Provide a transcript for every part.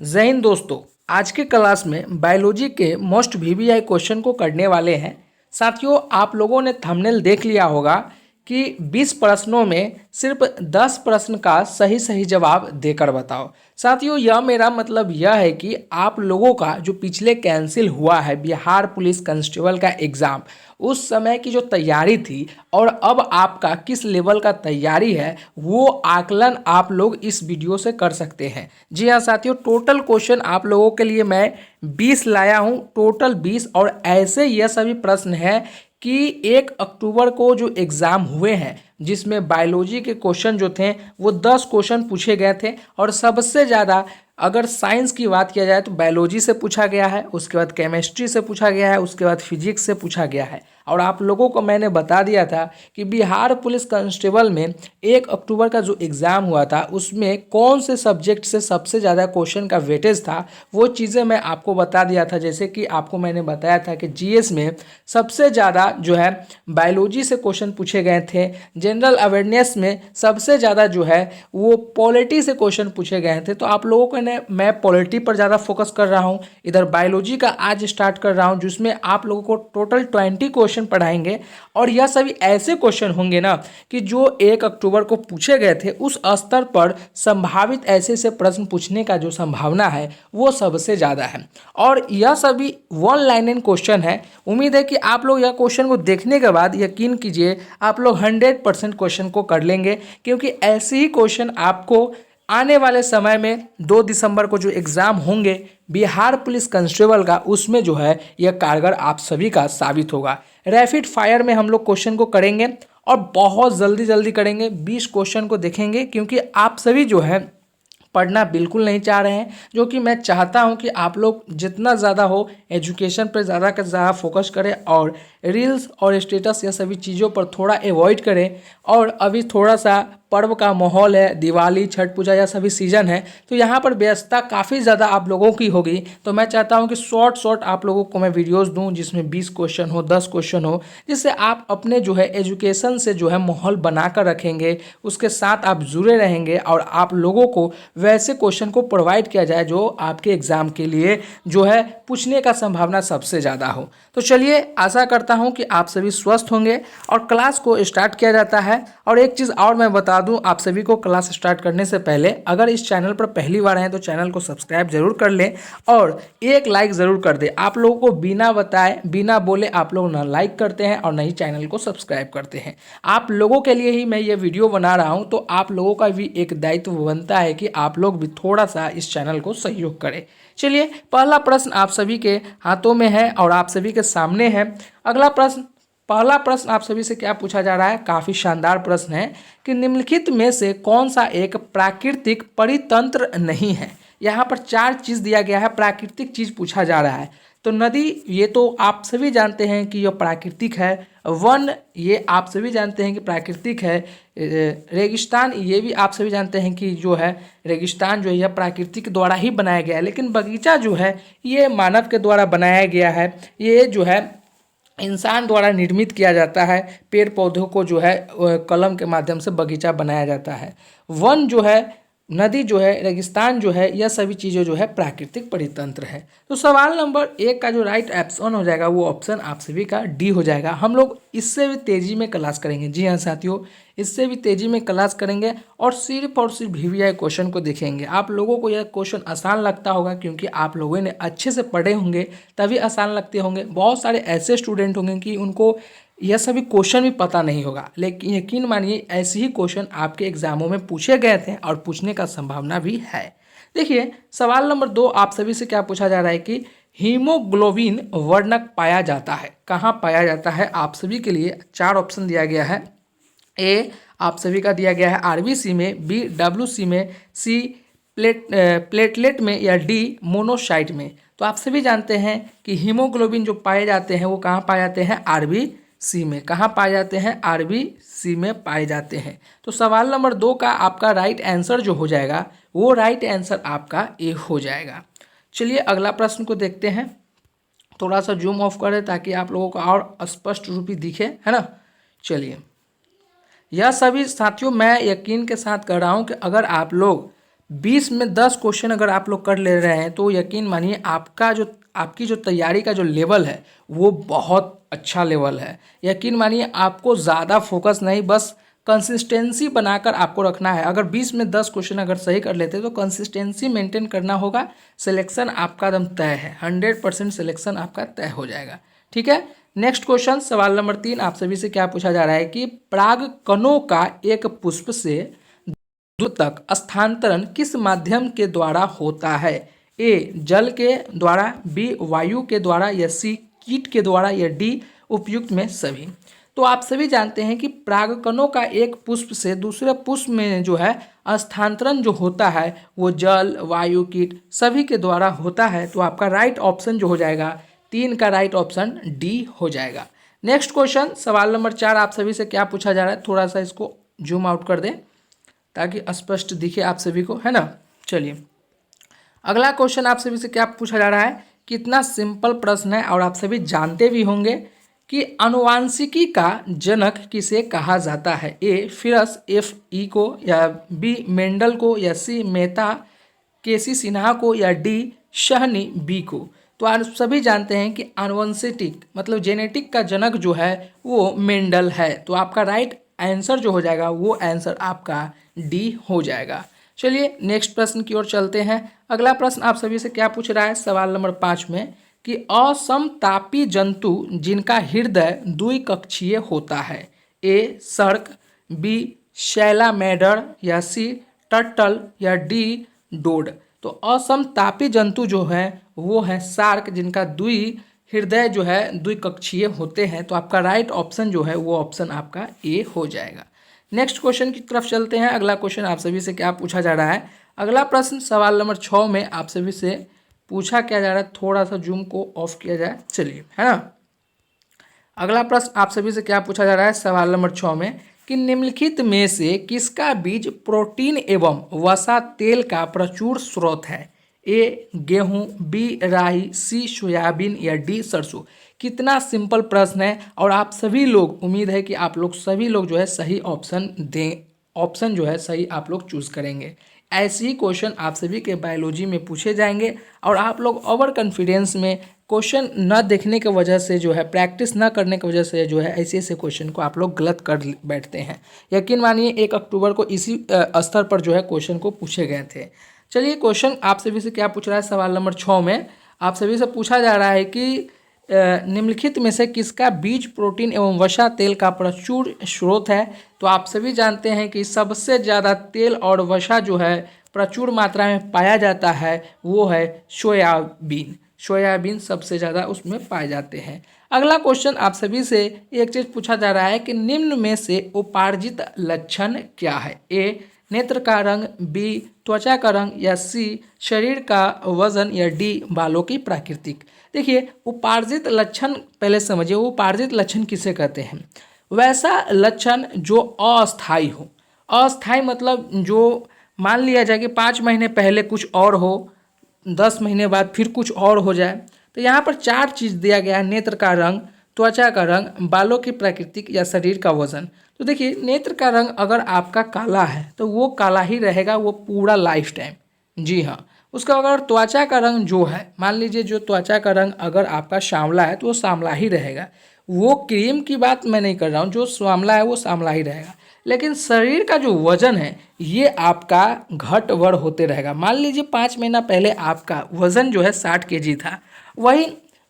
जय हिंद दोस्तों। आज के क्लास में बायोलॉजी के मोस्ट वीवीआई क्वेश्चन को करने वाले हैं। साथियों, आप लोगों ने थंबनेल देख लिया होगा कि 20 प्रश्नों में सिर्फ 10 प्रश्न का सही सही जवाब देकर बताओ। साथियों, यह मेरा मतलब यह है कि आप लोगों का जो पिछले कैंसिल हुआ है बिहार पुलिस कांस्टेबल का एग्ज़ाम, उस समय की जो तैयारी थी और अब आपका किस लेवल का तैयारी है, वो आकलन आप लोग इस वीडियो से कर सकते हैं। जी हाँ साथियों, टोटल क्वेश्चन आप लोगों के लिए मैं 20 लाया हूँ, टोटल 20। और ऐसे यह सभी प्रश्न हैं कि 1 अक्टूबर को जो एग्ज़ाम हुए हैं जिसमें बायोलॉजी के क्वेश्चन जो थे वो 10 क्वेश्चन पूछे गए थे। और सबसे ज़्यादा अगर साइंस की बात किया जाए तो बायोलॉजी से पूछा गया है, उसके बाद केमिस्ट्री से पूछा गया है, उसके बाद फिजिक्स से पूछा गया है। और आप लोगों को मैंने बता दिया था कि बिहार पुलिस कांस्टेबल में 1 अक्टूबर का जो एग्ज़ाम हुआ था उसमें कौन से सब्जेक्ट से सबसे ज़्यादा क्वेश्चन का वेटेज था, वो चीज़ें मैं आपको बता दिया था। जैसे कि आपको मैंने बताया था कि जीएस में सबसे ज़्यादा जो है बायोलॉजी से क्वेश्चन पूछे गए थे, जनरल अवेयरनेस में सबसे ज़्यादा जो है वो पॉलिटी से क्वेश्चन पूछे गए थे। तो आप लोगों को मैं पॉलिटी पर ज़्यादा फोकस कर रहा हूँ, इधर बायोलॉजी का आज स्टार्ट कर रहा हूँ जिसमें आप लोगों को टोटल 20 क्वेश्चन पढ़ाएंगे। और यह सभी ऐसे क्वेश्चन होंगे ना कि जो 1 अक्टूबर को पूछे गए थे उस स्तर पर संभावित ऐसे से प्रश्न पूछने का जो संभावना है वो सबसे ज़्यादा है। और यह सभी वन लाइनर क्वेश्चन है। उम्मीद है कि आप लोग यह क्वेश्चन को देखने के बाद यकीन कीजिए आप लोग 100% क्वेश्चन को कर लेंगे, क्योंकि ऐसे ही क्वेश्चन आपको आने वाले समय में 2 दिसंबर को जो एग्ज़ाम होंगे बिहार पुलिस कांस्टेबल का, उसमें जो है यह कारगर आप सभी का साबित होगा। रैपिड फायर में हम लोग क्वेश्चन को करेंगे और बहुत जल्दी जल्दी करेंगे। 20 क्वेश्चन को देखेंगे क्योंकि आप सभी जो है पढ़ना बिल्कुल नहीं चाह रहे हैं, जो कि मैं चाहता हूं कि आप लोग जितना ज़्यादा हो एजुकेशन पर ज़्यादा का ज़्यादा फोकस करें और रील्स और स्टेटस या सभी चीज़ों पर थोड़ा अवॉइड करें। और अभी थोड़ा सा पर्व का माहौल है, दिवाली छठ पूजा या सभी सीज़न है, तो यहाँ पर व्यस्तता काफ़ी ज़्यादा आप लोगों की होगी। तो मैं चाहता हूँ कि शॉर्ट आप लोगों को मैं वीडियोस दूँ जिसमें 20 क्वेश्चन हो, 10 क्वेश्चन हो, जिससे आप अपने जो है एजुकेशन से जो है माहौल बनाकर रखेंगे, उसके साथ आप जुड़े रहेंगे और आप लोगों को वैसे क्वेश्चन को प्रोवाइड किया जाए जो आपके एग्ज़ाम के लिए जो है पूछने का संभावना सबसे ज़्यादा हो। तो चलिए, आशा करता हूं कि आप सभी स्वस्थ होंगे और क्लास को स्टार्ट किया जाता है। और एक चीज़ और मैं बता दूं आप सभी को, क्लास स्टार्ट करने से पहले अगर इस चैनल पर पहली बार हैं तो चैनल को सब्सक्राइब जरूर कर लें और एक लाइक ज़रूर कर दें। आप लोगों को बिना बताए बिना बोले आप लोग ना लाइक करते हैं और ना ही चैनल को सब्सक्राइब करते हैं। आप लोगों के लिए ही मैं ये वीडियो बना रहा हूँ, तो आप लोगों का भी एक दायित्व बनता है कि आप लोग भी थोड़ा सा इस चैनल को सहयोग करें। चलिए, पहला प्रश्न आप सभी के हाथों में है और आप सभी के सामने है। पहला प्रश्न आप सभी से क्या पूछा जा रहा है, काफ़ी शानदार प्रश्न है कि निम्नलिखित में से कौन सा एक प्राकृतिक परितंत्र नहीं है। यहाँ पर 4 चीज़ दिया गया है, प्राकृतिक चीज़ पूछा जा रहा है। तो नदी, ये तो आप सभी जानते हैं कि यह प्राकृतिक है। वन, ये आप सभी जानते हैं कि प्राकृतिक है। रेगिस्तान, ये भी आप सभी जानते हैं कि जो है रेगिस्तान जो है यह प्राकृतिक द्वारा ही बनाया गया है। लेकिन बगीचा जो है ये मानव के द्वारा बनाया गया है, ये जो है इंसान द्वारा निर्मित किया जाता है। पेड़ पौधों को जो है कलम के माध्यम से बगीचा बनाया जाता है। वन जो है, नदी जो है, रेगिस्तान जो है, यह सभी चीज़ें जो है प्राकृतिक परितंत्र है। तो सवाल नंबर 1 का जो राइट ऑप्शन हो जाएगा वो ऑप्शन आप सभी का डी हो जाएगा। हम लोग इससे भी तेज़ी में क्लास करेंगे। जी हाँ साथियों, इससे भी तेज़ी में क्लास करेंगे और सिर्फ वीवीआई क्वेश्चन को देखेंगे। आप लोगों को यह क्वेश्चन आसान लगता होगा क्योंकि आप लोगों ने अच्छे से पढ़े होंगे, तभी आसान लगते होंगे। बहुत सारे ऐसे स्टूडेंट होंगे कि उनको यह सभी क्वेश्चन भी पता नहीं होगा, लेकिन यकीन मानिए ऐसे ही क्वेश्चन आपके एग्जामों में पूछे गए थे और पूछने का संभावना भी है। देखिए, सवाल नंबर 2 आप सभी से क्या पूछा जा रहा है कि हीमोग्लोबिन वर्णक पाया जाता है, कहाँ पाया जाता है। आप सभी के लिए 4 ऑप्शन दिया गया है। ए आप सभी का दिया गया है आरबीसी में, बी डब्ल्यूसी में, सी प्लेटलेट में, या डी मोनोसाइट में। तो आप सभी जानते हैं कि हीमोग्लोबिन जो पाए जाते हैं वो कहाँ पाए जाते हैं, आरबीसी में। कहाँ पाए जाते हैं, आरबीसी में पाए जाते हैं। तो सवाल नंबर 2 का आपका राइट आंसर जो हो जाएगा वो राइट आंसर आपका ए हो जाएगा। चलिए अगला प्रश्न को देखते हैं। थोड़ा सा जूम ऑफ करें ताकि आप लोगों को और स्पष्ट रूप ही दिखे, है ना। चलिए, यह सभी साथियों मैं यकीन के साथ कह रहा हूँ कि अगर आप लोग 20 में 10 क्वेश्चन अगर आप लोग कर ले रहे हैं तो यकीन मानिए आपकी जो तैयारी का जो लेवल है वो बहुत अच्छा लेवल है। यकीन मानिए आपको ज़्यादा फोकस नहीं, बस कंसिस्टेंसी बनाकर आपको रखना है। अगर 20 में 10 क्वेश्चन अगर सही कर लेते तो कंसिस्टेंसी मेंटेन करना होगा, सिलेक्शन आपका एकदम तय है, 100% सिलेक्शन आपका तय हो जाएगा। ठीक है, नेक्स्ट क्वेश्चन सवाल नंबर 3 आप सभी से क्या पूछा जा रहा है कि परागकणों का एक पुष्प से दूर तक स्थानांतरण किस माध्यम के द्वारा होता है? ए जल के द्वारा, बी वायु के द्वारा, या सी कीट के द्वारा, या डी उपयुक्त में सभी। तो आप सभी जानते हैं कि परागकणों का एक पुष्प से दूसरे पुष्प में जो है स्थानांतरण जो होता है वो जल, वायु, कीट सभी के द्वारा होता है। तो आपका राइट ऑप्शन जो हो जाएगा 3 का राइट ऑप्शन डी हो जाएगा। नेक्स्ट क्वेश्चन सवाल नंबर 4 आप सभी से क्या पूछा जा रहा है, थोड़ा सा इसको जूम आउट कर दें ताकि स्पष्ट दिखे आप सभी को, है ना। चलिए अगला क्वेश्चन आप सभी से क्या पूछा जा रहा है, कितना सिंपल प्रश्न है और आप सभी जानते भी होंगे कि आनुवांशिकी का जनक किसे कहा जाता है? ए फिरस एफ ई को, या बी मेंडल को, या सी मेहता केसी सिन्हा को, या डी शहनी बी को। तो आप सभी जानते हैं कि आनुवंशिक मतलब जेनेटिक का जनक जो है वो मेंडल है। तो आपका राइट आंसर जो हो जाएगा वो आंसर आपका डी हो जाएगा। चलिए नेक्स्ट प्रश्न की ओर चलते हैं। अगला प्रश्न आप सभी से क्या पूछ रहा है सवाल नंबर 5 में कि असमतापी जंतु जिनका हृदय द्विकक्षीय होता है? ए सर्क, बी सैलामेंडर, या सी टर्टल, या डी डोड। तो असमतापी जंतु जो है वो है शार्क, जिनका हृदय जो है द्विकक्षीय होते हैं। तो आपका राइट ऑप्शन जो है वो ऑप्शन आपका ए हो जाएगा। नेक्स्ट क्वेश्चन की तरफ चलते हैं। अगला क्वेश्चन आप सभी से क्या पूछा जा रहा है, अगला प्रश्न सवाल नंबर 6 में आप सभी से पूछा क्या जा रहा है, थोड़ा सा जूम को ऑफ किया जाए, चलिए, है ना। अगला प्रश्न आप सभी से क्या पूछा जा रहा है सवाल नंबर 6 में कि निम्नलिखित में से किसका बीज प्रोटीन एवं वसा तेल का प्रचुर स्रोत है? ए गेहूं, बी राई, सी सोयाबीन, या डी सरसों। कितना सिंपल प्रश्न है और आप सभी लोग, उम्मीद है कि आप लोग सभी लोग जो है सही ऑप्शन दें, ऑप्शन जो है सही आप लोग चूज करेंगे। ऐसे ही क्वेश्चन आप सभी के बायोलॉजी में पूछे जाएंगे और आप लोग ओवर कॉन्फिडेंस में क्वेश्चन न देखने की वजह से जो है, प्रैक्टिस न करने की वजह से जो है ऐसे ऐसे क्वेश्चन को आप लोग गलत कर बैठते हैं। यकीन मानिए 1 अक्टूबर को इसी स्तर पर जो है क्वेश्चन को पूछे गए थे। चलिए क्वेश्चन आप सभी से क्या पूछ रहा है सवाल नंबर 6 में आप सभी से पूछा जा रहा है कि निम्नलिखित में से किसका बीज प्रोटीन एवं वसा तेल का प्रचुर स्रोत है? तो आप सभी जानते हैं कि सबसे ज़्यादा तेल और वसा जो है प्रचुर मात्रा में पाया जाता है वो है सोयाबीन। सोयाबीन सबसे ज़्यादा उसमें पाए जाते हैं। अगला क्वेश्चन आप सभी से एक चीज़ पूछा जा रहा है कि निम्न में से उपार्जित लक्षण क्या है? ए नेत्र का रंग, बी त्वचा का रंग, या सी शरीर का वजन, या डी बालों की प्राकृतिक। देखिए उपार्जित लक्षण पहले समझिए, उपार्जित लक्षण किसे कहते हैं? वैसा लक्षण जो अस्थायी हो। अस्थायी मतलब जो मान लिया जाए कि 5 महीने पहले कुछ और हो, 10 महीने बाद फिर कुछ और हो जाए। तो यहाँ पर 4 चीज़ दिया गया है, नेत्र का रंग, त्वचा का रंग, बालों की प्राकृतिक, या शरीर का वजन। तो देखिए नेत्र का रंग अगर आपका काला है तो वो काला ही रहेगा वो पूरा लाइफ टाइम। जी हाँ, उसका अगर त्वचा का रंग जो है, मान लीजिए जो त्वचा का रंग अगर आपका सांवला है तो वो सांवला ही रहेगा। वो क्रीम की बात मैं नहीं कर रहा हूँ, जो सांवला है वो सांवला ही रहेगा। लेकिन शरीर का जो वजन है ये आपका घट बढ़ होते रहेगा। मान लीजिए 5 महीना पहले आपका वजन जो है 60 kg था, वही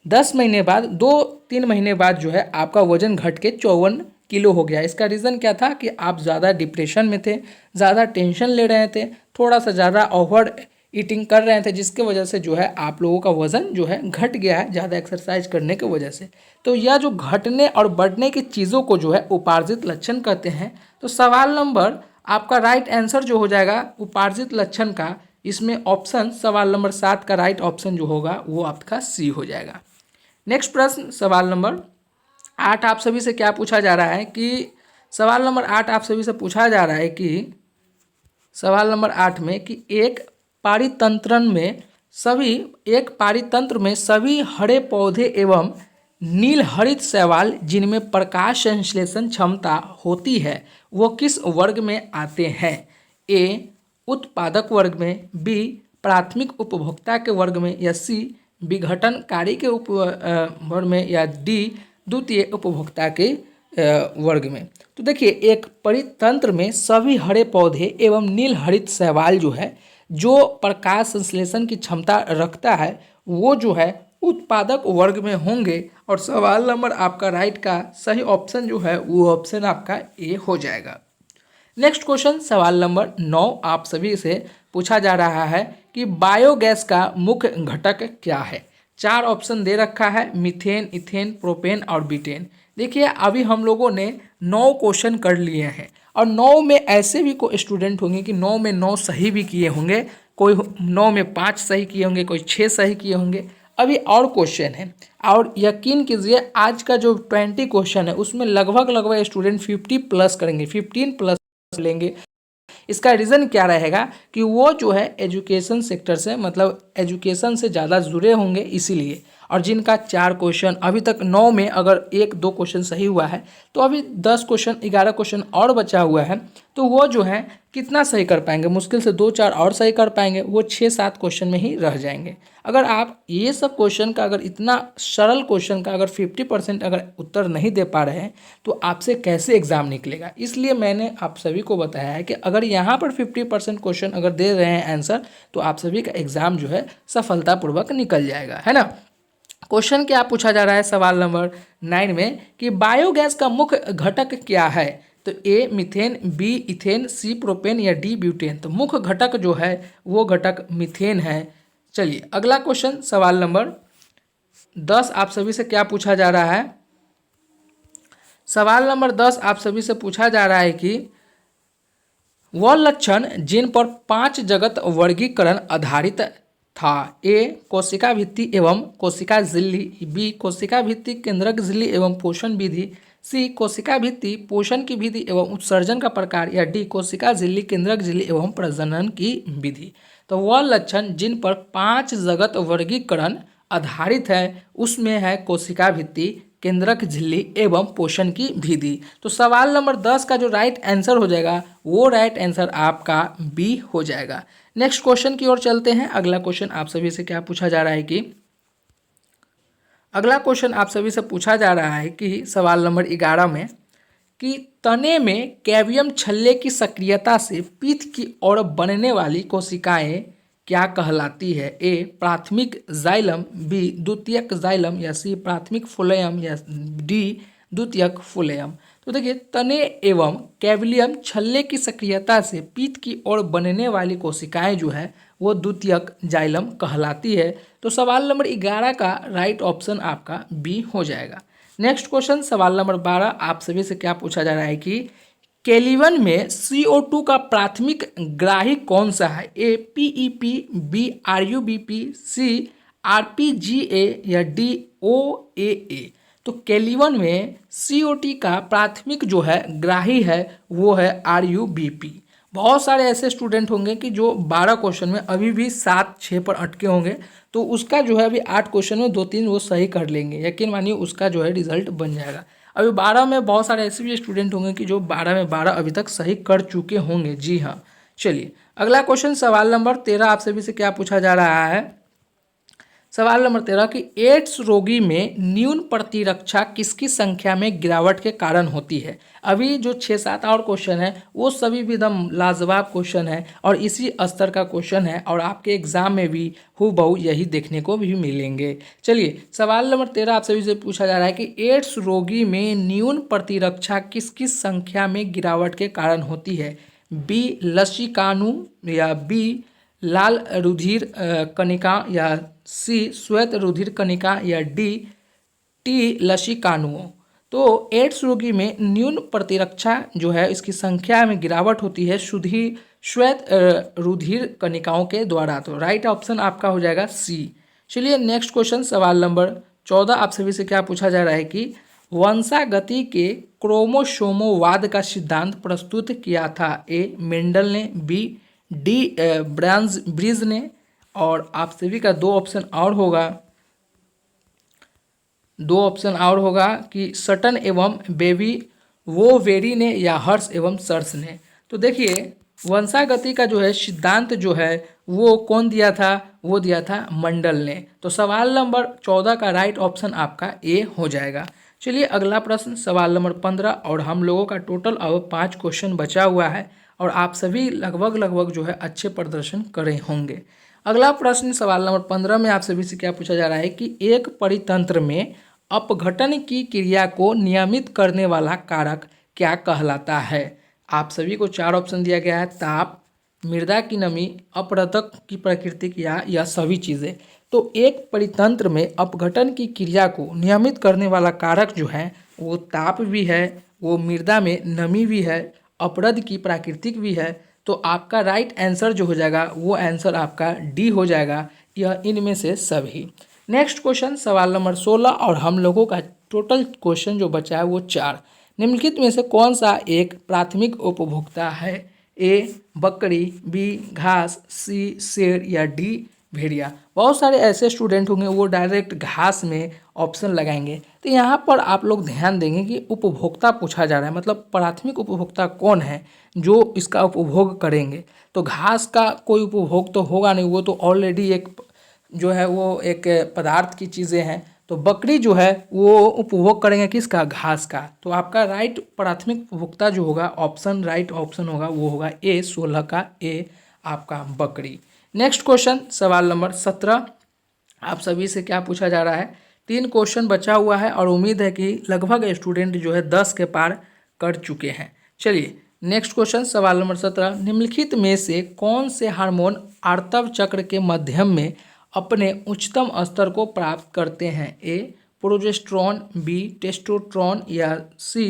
10 महीने बाद, 2-3 महीने बाद जो है आपका वजन घट के 54 किलो हो गया। इसका रीज़न क्या था कि आप ज़्यादा डिप्रेशन में थे, ज़्यादा टेंशन ले रहे थे, थोड़ा सा ज़्यादा ओवर ईटिंग कर रहे थे, जिसके वजह से जो है आप लोगों का वज़न जो है घट गया है ज़्यादा एक्सरसाइज करने की वजह से। तो यह जो घटने और बढ़ने की चीज़ों को जो है उपार्जित लक्षण कहते हैं। तो सवाल नंबर आपका राइट आंसर जो हो जाएगा उपार्जित लक्षण का, इसमें ऑप्शन सवाल नंबर 7 का राइट ऑप्शन जो होगा वो आपका सी हो जाएगा। नेक्स्ट प्रश्न सवाल नंबर 8 आप सभी से क्या पूछा जा रहा है कि सवाल नंबर 8 आप सभी से पूछा जा रहा है कि सवाल नंबर 8 में कि एक पारितंत्र में सभी हरे पौधे एवं नील हरित शैवाल जिनमें प्रकाश संश्लेषण क्षमता होती है वो किस वर्ग में आते हैं? ए उत्पादक वर्ग में, बी प्राथमिक उपभोक्ता के वर्ग में, या सी विघटनकारी के वर्ग में, या डी द्वितीय उपभोक्ता के वर्ग में। तो देखिए, एक परितंत्र में सभी हरे पौधे एवं नील हरित शैवाल जो है, जो प्रकाश संश्लेषण की क्षमता रखता है, वो जो है उत्पादक वर्ग में होंगे। और सवाल नंबर आपका राइट का सही ऑप्शन जो है वो ऑप्शन आपका ए हो जाएगा। नेक्स्ट क्वेश्चन सवाल नंबर 9 आप सभी से पूछा जा रहा है कि बायोगैस का मुख्य घटक क्या है। 4 ऑप्शन दे रखा है, मीथेन, इथेन, प्रोपेन और बीटेन। देखिए, अभी हम लोगों ने 9 क्वेश्चन कर लिए हैं और 9 में ऐसे भी कोई स्टूडेंट होंगे कि 9 में 9 सही भी किए होंगे, कोई 9 में 5 सही किए होंगे, कोई 6 सही किए होंगे। अभी और क्वेश्चन है और यकीन कीजिए आज का जो 20 क्वेश्चन है उसमें लगभग स्टूडेंट 50 प्लस करेंगे, 15 प्लस लेंगे। इसका रीज़न क्या रहेगा कि वो जो है एजुकेशन सेक्टर से, मतलब एजुकेशन से ज़्यादा जुड़े होंगे इसीलिए। और जिनका 4 क्वेश्चन अभी तक 9 में अगर 1-2 क्वेश्चन सही हुआ है तो अभी 10 क्वेश्चन 11 क्वेश्चन और बचा हुआ है, तो वो जो है कितना सही कर पाएंगे, मुश्किल से 2-4 और सही कर पाएंगे, वो 6-7 क्वेश्चन में ही रह जाएंगे। अगर आप ये सब क्वेश्चन का, अगर इतना सरल क्वेश्चन का अगर 50% अगर उत्तर नहीं दे पा रहे हैं तो आपसे कैसे एग्ज़ाम निकलेगा। इसलिए मैंने आप सभी को बताया है कि अगर यहाँ पर 50% क्वेश्चन अगर दे रहे हैं आंसर तो आप सभी का एग्ज़ाम जो है सफलतापूर्वक निकल जाएगा, है ना। क्वेश्चन क्या पूछा जा रहा है सवाल नंबर 9 में कि बायोगैस का मुख्य घटक क्या है। तो A methane, B ethane, C propane या डी ब्यूटेन। तो मुख्य घटक जो है वो घटक मीथेन है। चलिए अगला क्वेश्चन सवाल नंबर 10 आप सभी से क्या पूछा जा रहा है। सवाल नंबर 10 आप सभी से पूछा जा रहा है कि वह लक्षण जिन पर 5 जगत वर्गीकरण आधारित था। ए कोशिका भित्ति एवं कोशिका झिल्ली, बी कोशिका भित्ति केंद्रक झिल्ली एवं पोषण विधि, सी कोशिका भित्ति पोषण की विधि एवं उत्सर्जन का प्रकार, या डी कोशिका झिल्ली केंद्रक झिल्ली एवं प्रजनन की विधि। तो वह लक्षण जिन पर 5 जगत वर्गीकरण आधारित है उसमें है कोशिका भित्ति, केंद्रक झिल्ली एवं पोषण की विधि। तो सवाल नंबर 10 का जो राइट आंसर हो जाएगा वो राइट आंसर आपका बी हो जाएगा। नेक्स्ट क्वेश्चन की ओर चलते हैं। अगला क्वेश्चन आप सभी से क्या पूछा जा रहा है कि अगला क्वेश्चन आप सभी से पूछा जा रहा है कि सवाल नंबर 11 में कि तने में कैवियम छल्ले की सक्रियता से पीठ की ओर बनने वाली कोशिकाएं क्या कहलाती है। ए प्राथमिक जाइलम, बी द्वितीयक जाइलम, या सी प्राथमिक फुलेयम, या डी द्वितीयक फुलेयम। तो देखिए, तने एवं कैवियम छल्ले की सक्रियता से पीठ की ओर बनने वाली कोशिकाएं जो है वो द्वितीयक जाइलम कहलाती है। तो सवाल नंबर 11 का राइट ऑप्शन आपका बी हो जाएगा। नेक्स्ट क्वेश्चन सवाल नंबर 12 आप सभी से क्या पूछा जा रहा है कि केल्विन में CO2 का प्राथमिक ग्राही कौन सा है। ए PEP, बी RUBP, सी RPGA, या डी OAA। तो केल्विन में CO2 का प्राथमिक जो है ग्राही है वो है RUBP। बहुत सारे ऐसे स्टूडेंट होंगे कि जो 12 क्वेश्चन में अभी भी 7-6 पर अटके होंगे, तो उसका जो है अभी 8 क्वेश्चन में 2-3 वो सही कर लेंगे, यकीन मानिए उसका जो है रिजल्ट बन जाएगा। अभी 12 में बहुत सारे ऐसे भी स्टूडेंट होंगे कि जो 12 में 12 अभी तक सही कर चुके होंगे। जी हाँ, चलिए अगला क्वेश्चन सवाल नंबर 13 आप सभी से क्या पूछा जा रहा है। सवाल नंबर 13 कि एड्स रोगी में न्यून प्रतिरक्षा किसकी संख्या में गिरावट के कारण होती है। अभी जो 6-7 और क्वेश्चन है वो सभी भी एकदम लाजवाब क्वेश्चन है और इसी स्तर का क्वेश्चन है और आपके एग्जाम में भी हूबहू यही देखने को भी मिलेंगे। चलिए सवाल नंबर 13 आप सभी से पूछा जा रहा है कि एड्स रोगी में न्यून प्रतिरक्षा किसकी संख्या में गिरावट के कारण होती है। बी लसिकानु, या बी लाल रुधिर कणिका, या सी श्वेत रुधिर कणिका, या डी टी लसिकानुओं। तो एड्स रोगी में न्यून प्रतिरक्षा जो है इसकी संख्या में गिरावट होती है श्वेत रुधिर कणिकाओं के द्वारा। तो राइट ऑप्शन आपका हो जाएगा सी। चलिए नेक्स्ट क्वेश्चन सवाल नंबर 14 आप सभी से क्या पूछा जा रहा है कि वंशागति के क्रोमोसोमवाद का सिद्धांत प्रस्तुत किया था। ए मेंडल ने, बी डी ब्रिज ने, और आप सभी का 2 ऑप्शन और होगा कि सटन एवं बेबी वो वेरी ने, या हर्ष एवं सर्स ने। तो देखिए वंशागति का जो है सिद्धांत जो है वो कौन दिया था, वो दिया था मंडल ने। तो सवाल नंबर 14 का राइट ऑप्शन आपका ए हो जाएगा। चलिए अगला प्रश्न सवाल नंबर 15, और हम लोगों का टोटल अब 5 क्वेश्चन बचा हुआ है और आप सभी लगभग जो है अच्छे प्रदर्शन करे होंगे। अगला प्रश्न सवाल नंबर 15 में आप सभी से क्या पूछा जा रहा है कि एक परितंत्र में अपघटन की क्रिया को नियमित करने वाला कारक क्या कहलाता है। आप सभी को 4 ऑप्शन दिया गया है, ताप, मृदा की नमी, अपरदक की प्रकृति या यह सभी चीज़ें। तो एक परितंत्र में अपघटन की क्रिया को नियमित करने वाला कारक जो है वो ताप भी है, वो मृदा में नमी भी है, अपरद की प्राकृतिक भी है। तो आपका राइट आंसर जो हो जाएगा वो आंसर आपका डी हो जाएगा, यह इनमें से सभी। नेक्स्ट क्वेश्चन सवाल नंबर 16, और हम लोगों का टोटल क्वेश्चन जो बचा है वो 4। निम्नलिखित में से कौन सा एक प्राथमिक उपभोक्ता है। ए बकरी, बी घास, सी शेर या डी भेड़िया। बहुत सारे ऐसे स्टूडेंट होंगे वो डायरेक्ट घास में ऑप्शन लगाएंगे। तो यहाँ पर आप लोग ध्यान देंगे कि उपभोक्ता पूछा जा रहा है, मतलब प्राथमिक उपभोक्ता कौन है जो इसका उपभोग करेंगे। तो घास का कोई उपभोग तो होगा नहीं, वो तो ऑलरेडी एक जो है वो एक पदार्थ की चीज़ें हैं। तो बकरी जो है वो उपभोग करेंगे किसका, घास का। तो आपका राइट प्राथमिक उपभोक्ता जो होगा ऑप्शन राइट ऑप्शन होगा वो होगा ए 16 का ए आपका बकरी। नेक्स्ट क्वेश्चन सवाल नंबर 17, आप सभी से क्या पूछा जा रहा है। 3 क्वेश्चन बचा हुआ है और उम्मीद है कि लगभग स्टूडेंट जो है 10 के पार कर चुके हैं। चलिए नेक्स्ट क्वेश्चन सवाल नंबर 17, निम्नलिखित में से कौन से हार्मोन आर्तव चक्र के माध्यम में अपने उच्चतम स्तर को प्राप्त करते हैं। ए प्रोजेस्टेरॉन, बी टेस्टोस्टेरोन या सी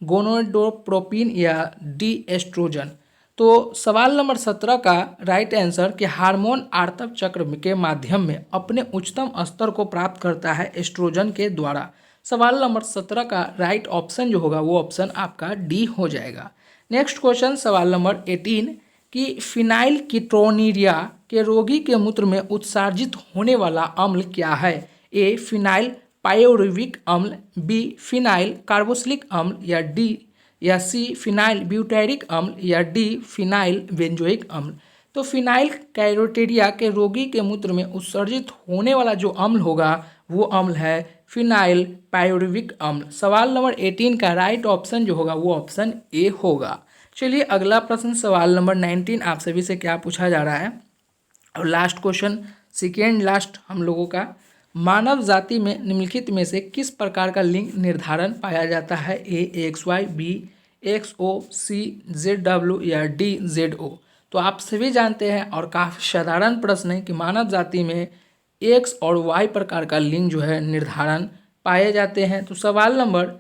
गोनाडोट्रोपिन या डी एस्ट्रोजन। तो सवाल नंबर 17 का राइट आंसर कि हार्मोन आर्तव चक्र के माध्यम में अपने उच्चतम स्तर को प्राप्त करता है एस्ट्रोजन के द्वारा। सवाल नंबर 17 का राइट ऑप्शन जो होगा वो ऑप्शन आपका डी हो जाएगा। नेक्स्ट क्वेश्चन सवाल नंबर 18 कि फिनाइल कीटोनुरिया के रोगी के मूत्र में उत्सर्जित होने वाला अम्ल क्या है। ए फिनाइल पायोरुविक अम्ल, बी फिनाइल कार्बोक्सिलिक अम्ल या डी या सी फिनाइल ब्यूटेरिक अम्ल या डी फिनाइल बेंजोइक अम्ल। तो फिनाइल कैरोटेरिया के रोगी के मूत्र में उत्सर्जित होने वाला जो अम्ल होगा वो अम्ल है फिनाइल पायोरुविक अम्ल। सवाल नंबर 18 का राइट ऑप्शन जो होगा वो ऑप्शन ए होगा। चलिए अगला प्रश्न सवाल नंबर 19, आप सभी से क्या पूछा जा रहा है और लास्ट क्वेश्चन सेकेंड लास्ट हम लोगों का, मानव जाति में निम्नलिखित में से किस प्रकार का लिंग निर्धारण पाया जाता है। ए XY, बी XO, सी ZW या डी ZO। तो आप सभी जानते हैं और काफ़ी साधारण प्रश्न है कि मानव जाति में X और Y प्रकार का लिंग जो है निर्धारण पाए जाते हैं। तो सवाल नंबर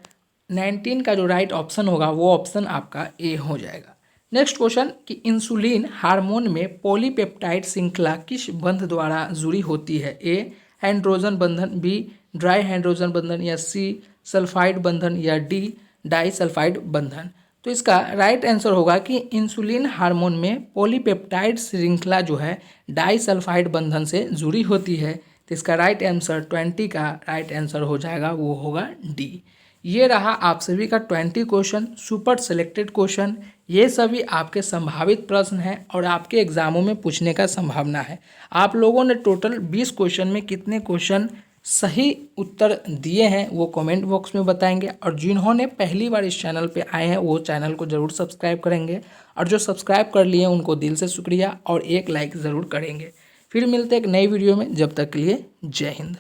19 का जो राइट ऑप्शन होगा वो ऑप्शन आपका ए हो जाएगा। नेक्स्ट क्वेश्चन कि इंसुलिन हार्मोन में पॉलीपेप्टाइड श्रृंखला किस बंध द्वारा जुड़ी होती है। ए हाइड्रोजन बंधन, बी ड्राई हाइड्रोजन बंधन या सी सल्फाइड बंधन या डी डाई सल्फाइड बंधन। तो इसका राइट आंसर होगा कि इंसुलिन हार्मोन में पॉलीपेप्टाइड श्रृंखला जो है डाई सल्फाइड बंधन से जुड़ी होती है। तो इसका राइट आंसर 20 का राइट आंसर हो जाएगा, वो होगा डी। ये रहा आप सभी का 20 क्वेश्चन सुपर सेलेक्टेड क्वेश्चन। ये सभी आपके संभावित प्रश्न हैं और आपके एग्जामों में पूछने का संभावना है। आप लोगों ने टोटल 20 क्वेश्चन में कितने क्वेश्चन सही उत्तर दिए हैं वो कमेंट बॉक्स में बताएंगे, और जिन्होंने पहली बार इस चैनल पे आए हैं वो चैनल को ज़रूर सब्सक्राइब करेंगे, और जो सब्सक्राइब कर लिए उनको दिल से शुक्रिया और एक लाइक ज़रूर करेंगे। फिर मिलते हैं एक नई वीडियो में, जब तक के लिए जय हिंद।